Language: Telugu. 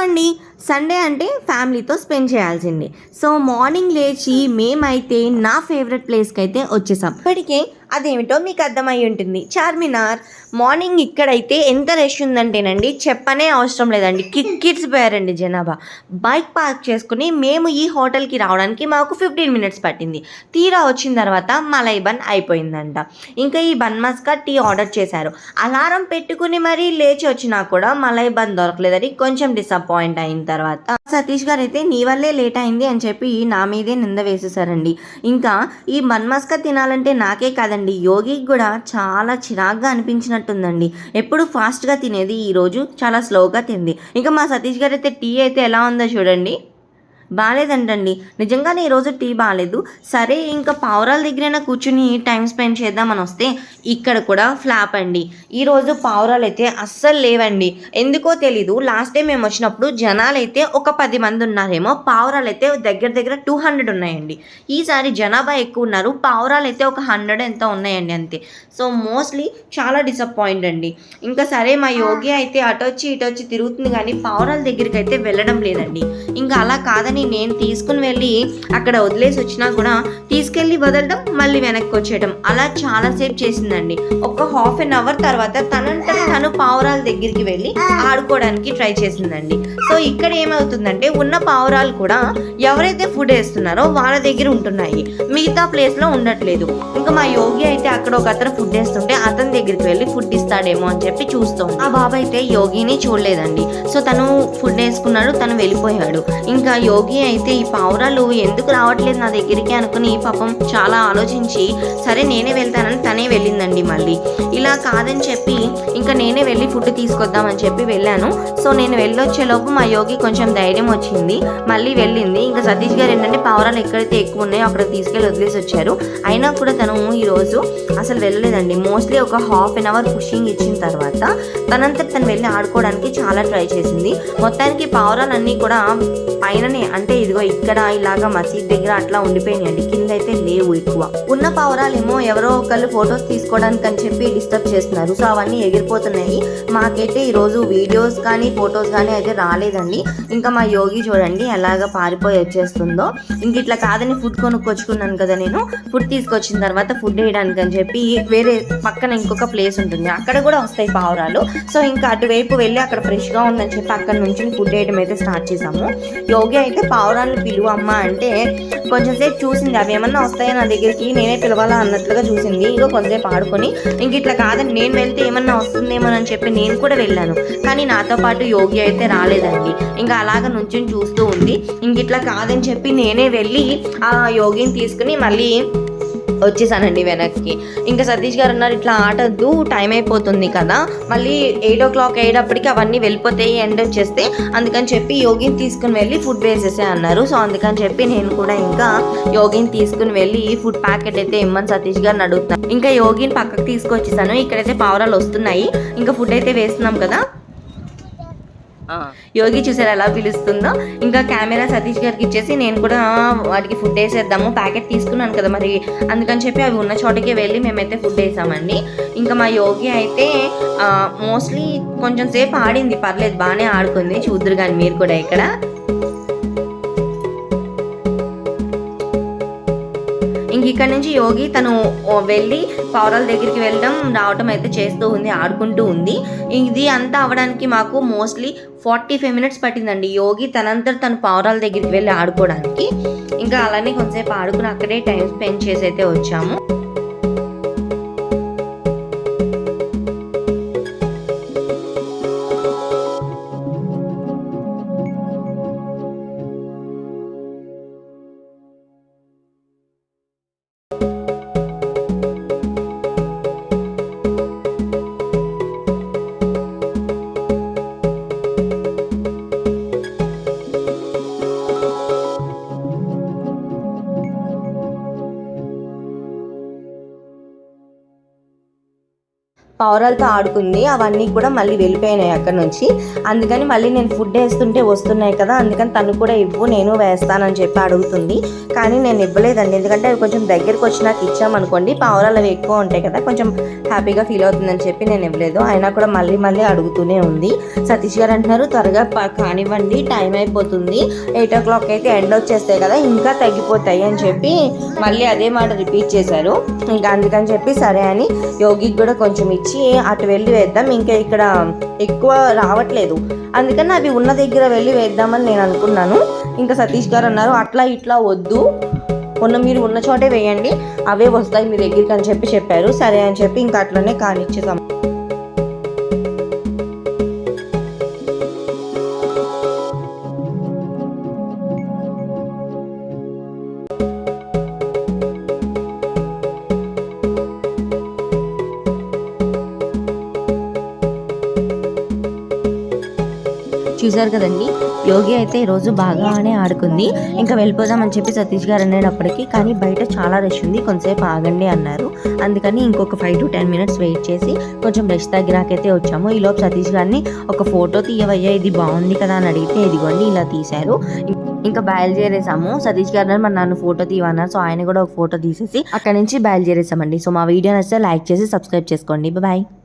అండి. సండే అంటే ఫ్యామిలీతో స్పెండ్ చేయాల్సిందే. సో మార్నింగ్ లేచి మేమైతే నా ఫేవరెట్ ప్లేస్‌కైతే వచ్చేసాం. ఇప్పటికే అదేమిటో మీకు అర్థమై ఉంటుంది. చార్మినార్. మార్నింగ్ ఇక్కడైతే ఎంత రష్ ఉందంటేనండి చెప్పనే అవసరం లేదండి. కిక్కిరిసిపోయారండి జనాభా. బైక్ పార్క్ చేసుకుని మేము ఈ హోటల్‌కి రావడానికి మాకు 15 మినిట్స్ పట్టింది. తీరా వచ్చిన తర్వాత మలై బన్ అయిపోయిందంట. ఇంకా ఈ బన్ మస్కా టీ ఆర్డర్ చేశారు. అలారం పెట్టుకుని మరీ లేచి వచ్చినా కూడా మలై బన్ దొరకలేదని కొంచెం డిసప్పాయింట్ అయిన తర్వాత సతీష్ గారు అయితే నీ వల్లే లేట్ అయింది అని చెప్పి నా మీదే నింద వేసేసారండి. ఇంకా ఈ బన్ మస్కా తినాలంటే నాకే కాదండి, యోగికి కూడా చాలా చిరాగ్గా అనిపించినట్టుందండి. ఎప్పుడు ఫాస్ట్గా తినేది ఈరోజు చాలా స్లోగా తింది. ఇంకా మా సతీష్ గారు అయితే టీ అయితే ఎలా ఉందో చూడండి. బాలేదంటండి. నిజంగానే ఈరోజు టీ బాలేదు. సరే ఇంకా పావురాల దగ్గరైనా కూర్చుని టైం స్పెండ్ చేద్దామని వస్తే ఇక్కడ కూడా ఫ్లాప్ అండి. ఈరోజు పావురాలు అయితే అస్సలు లేవండి. ఎందుకో తెలీదు. లాస్ట్ టైం మేము వచ్చినప్పుడు జనాలైతే ఒక 10 మంది ఉన్నారేమో, పావురాలు అయితే దగ్గర దగ్గర 200 ఉన్నాయండి. ఈసారి జనాభా ఎక్కువ ఉన్నారు, పావురాలు అయితే ఒక 100 ఎంతో ఉన్నాయండి అంతే. సో మోస్ట్లీ చాలా డిసప్పాయింట్ అండి. ఇంకా సరే మా యోగి అయితే అటొచ్చి ఇటొచ్చి తిరుగుతుంది కానీ పావురాల దగ్గరికి అయితే వెళ్ళడం లేదండి. ఇంకా అలా కాదని నేను తీసుకుని వెళ్ళి అక్కడ వదిలేసి వచ్చినా కూడా తీసుకెళ్ళి వదలడం మళ్ళీ వెనక్కి వచ్చేయడం అలా చాలాసేపు చేసిందండి. ఒక హాఫ్ అన్ అవర్ తర్వాత తను పావురాల దగ్గరికి వెళ్ళి ఆడుకోవడానికి ట్రై చేసిందండి. సో ఇక్కడ ఏమవుతుందంటే ఉన్న పావురాలు కూడా ఎవరైతే ఫుడ్ వేస్తున్నారో వాళ్ళ దగ్గర ఉంటున్నాయి, మిగతా ప్లేస్లో ఉండట్లేదు. ఇంకా మా యోగి అయితే అక్కడ ఒక అతను ఫుడ్ వేస్తుంటే అతని దగ్గరికి వెళ్ళి ఫుడ్ ఇస్తాడేమో అని చెప్పి చూస్తాం. ఆ బాబు అయితే యోగిని చూడలేదండి. సో తను ఫుడ్ వేసుకున్నాడు, తను వెళ్ళిపోయాడు. ఇంకా యోగి అయితే ఈ పావురాలు ఎందుకు రావట్లేదు నా దగ్గరికి అనుకుని పాపం చాలా ఆలోచించి సరే నేనే వెళ్తానని తనే వెళ్ళిందండి. మళ్ళీ ఇలా కాదని చెప్పి ఇంకా నేనే వెళ్ళి ఫుడ్ తీసుకొద్దామని చెప్పి వెళ్ళాను. సో నేను వెళ్ళొచ్చేలోపు మా యోగి కొంచెం ధైర్యం వచ్చింది, మళ్ళీ వెళ్ళింది. ఇంకా సతీష్ గారు ఏంటంటే పావురాలు ఎక్కడైతే ఎక్కువ ఉన్నాయో అక్కడ తీసుకెళ్ళి వదిలేసి వచ్చారు. అయినా కూడా తను ఈరోజు అసలు వెళ్ళలేదండి. మోస్ట్లీ ఒక హాఫ్ అన్ అవర్ పుషింగ్ ఇచ్చిన తర్వాత తనంతా తను వెళ్ళి ఆడుకోవడానికి చాలా ట్రై చేసింది. మొత్తానికి పావురాలన్నీ కూడా పైననే అంటే ఇదిగో ఇక్కడ ఇలాగా మసీద్ దగ్గర అట్లా ఉండిపోయినాయండి, కింద అయితే లేవు ఎక్కువ. ఉన్న పావురాలేమో ఎవరో ఒకళ్ళు ఫొటోస్ తీసుకోవడానికి అని చెప్పి డిస్టర్బ్ చేస్తున్నారు. సో అవన్నీ ఎగిరిపోతున్నాయి. మాకైతే ఈరోజు వీడియోస్ కానీ ఫొటోస్ కానీ అయితే రాలేదండి. ఇంకా మా యోగి చూడండి ఎలాగ పారిపోయి వచ్చేస్తుందో. ఇంక ఇట్లా కాదని ఫుడ్ కొనుక్కొచ్చుకున్నాను కదా నేను. ఫుడ్ తీసుకొచ్చిన తర్వాత ఫుడ్ వేయడానికి అని చెప్పి వేరే పక్కన ఇంకొక ప్లేస్ ఉంటుంది, అక్కడ కూడా వస్తాయి పావురాలు. సో ఇంకా అటువైపు వెళ్ళి అక్కడ ఫ్రెష్గా ఉందని చెప్పి అక్కడ నుంచి ఫుడ్ వేయడం అయితే స్టార్ట్ చేసాము. యోగి అయితే పావురాలను పిలువమ్మా అంటే కొంచెం సేపు చూసింది, అవి ఏమన్నా వస్తాయో నా దగ్గరికి, నేనే పిలవాలా అన్నట్లుగా చూసింది. ఇంకో కొంచెంసేపు ఆడుకొని ఇంక ఇట్లా కాదని నేను వెళ్తే ఏమన్నా వస్తుందేమోనని చెప్పి నేను కూడా వెళ్ళాను. కానీ నాతో పాటు యోగి అయితే రాలేదండి. ఇంకా అలాగ నుంచి చూస్తూ ఉంది. ఇంక ఇట్లా కాదని చెప్పి నేనే వెళ్ళి ఆ యోగిని తీసుకుని మళ్ళీ వచ్చేసానండి వెనక్కి. ఇంకా సతీష్ గారు అన్నారు ఇట్లా ఆటద్దు, టైం అయిపోతుంది కదా, మళ్ళీ 8 o'clock అయ్యేటప్పటికి అవన్నీ వెళ్ళిపోతాయి, ఎండ్ వచ్చేస్తే, అందుకని చెప్పి యోగిని తీసుకుని వెళ్ళి ఫుడ్ వేసేసే అన్నారు. సో అందుకని చెప్పి నేను కూడా ఇంకా యోగిని తీసుకుని వెళ్ళి ఫుడ్ ప్యాకెట్ అయితే ఇమ్మని సతీష్ గారిని అడుగుతాను. ఇంకా యోగిని పక్కకు తీసుకొచ్చేసాను. ఇక్కడైతే పావురాలు వస్తున్నాయి. ఇంకా ఫుడ్ అయితే వేస్తున్నాం కదా. యోగి చూసారు ఎలా పిలుస్తుందో. ఇంకా కెమెరా సతీష్ గారికి ఇచ్చేసి నేను కూడా వాటికి ఫుడ్ వేసేద్దాము, ప్యాకెట్ తీసుకున్నాను కదా మరి, అందుకని చెప్పి అవి ఉన్న చోటకే వెళ్ళి మేమైతే ఫుడ్ వేసామండి. ఇంకా మా యోగి అయితే మోస్ట్లీ కొంచెం సేపు ఆడింది, పర్లేదు బాగానే ఆడుకుంది. చూద్దరు కానీ మీరు కూడా ఇక్కడ. ఇంక ఇక్కడ నుంచి యోగి తను వెళ్ళి పావురాల దగ్గరికి వెళ్ళడం రావడం అయితే చేస్తూ ఉంది, ఆడుకుంటూ ఉంది. ఇది అంతా అవ్వడానికి మాకు మోస్ట్లీ 45 మినిట్స్ పట్టిందండి. యోగి తనంతట తను పావురాల దగ్గరికి వెళ్ళి ఆడుకోవడానికి. ఇంకా అలానే కొంతసేపు ఆడుకుని అక్కడే టైం స్పెండ్ చేసి అయితే వచ్చాము. పావురాలతో ఆడుకుంది. అవన్నీ కూడా మళ్ళీ వెళ్ళిపోయినాయి అక్కడ నుంచి. అందుకని మళ్ళీ నేను ఫుడ్ వేస్తుంటే వస్తున్నాయి కదా, అందుకని తను కూడా ఇవ్వు నేను వేస్తానని చెప్పి అడుగుతుంది. కానీ నేను ఇవ్వలేదండి, ఎందుకంటే అవి కొంచెం దగ్గరికి వచ్చి నాకు ఇచ్చామనుకోండి పావురాలు అవి ఎక్కువ ఉంటాయి కదా, కొంచెం హ్యాపీగా ఫీల్ అవుతుందని చెప్పి నేను ఇవ్వలేదు. అయినా కూడా మళ్ళీ అడుగుతూనే ఉంది. సతీష్ గారు అంటున్నారు త్వరగా కానివ్వండి, టైం అయిపోతుంది, 8 o'clock అయితే ఎండ్ వచ్చేస్తాయి కదా, ఇంకా తగ్గిపోతాయి అని చెప్పి మళ్ళీ అదే మాట రిపీట్ చేశారు. ఇంకా అందుకని చెప్పి సరే అని యోగికి కూడా కొంచెం ఇచ్చి అటు వెళ్ళి వేద్దాం, ఇంకా ఇక్కడ ఎక్కువ రావట్లేదు, అందుకని అవి ఉన్న దగ్గర వెళ్ళి వేద్దామని నేను అనుకున్నాను. ఇంకా సతీష్ గారు అన్నారు అట్లా ఇట్లా వద్దు, మీరు ఉన్న చోటే వేయండి, అవే వస్తాయి మీ దగ్గరికి అని చెప్పి చెప్పారు. సరే అని చెప్పి ఇంకా అట్లనే కానిచ్చేసాం. చూసారు కదండి, యోగి అయితే ఈరోజు బాగానే ఆడుకుంది. ఇంకా వెళ్ళిపోదామని చెప్పి సతీష్ గారు అనేటప్పటికి కానీ బయట చాలా రష్ ఉంది, కొంతసేపు ఆగండి అన్నారు. అందుకని ఇంకొక 5 to 10 minutes వెయిట్ చేసి కొంచెం రష్ తగ్గినాకైతే వచ్చాము. ఈలోపు సతీష్ గారిని ఒక ఫోటో తీయవయ్యా, ఇది బాగుంది కదా అని అడిగితే ఇదిగోండి ఇలా తీశారు. ఇంకా బయలుదేరేసాము. సతీష్ గారు మరి నన్ను ఫోటో తీయమన్నారు, సో ఆయన కూడా ఒక ఫోటో తీసేసి అక్కడ నుంచి బయలుదేరేసామండి. సో మా వీడియో నచ్చితే లైక్ చేసి సబ్స్క్రైబ్ చేసుకోండి. బాయ్.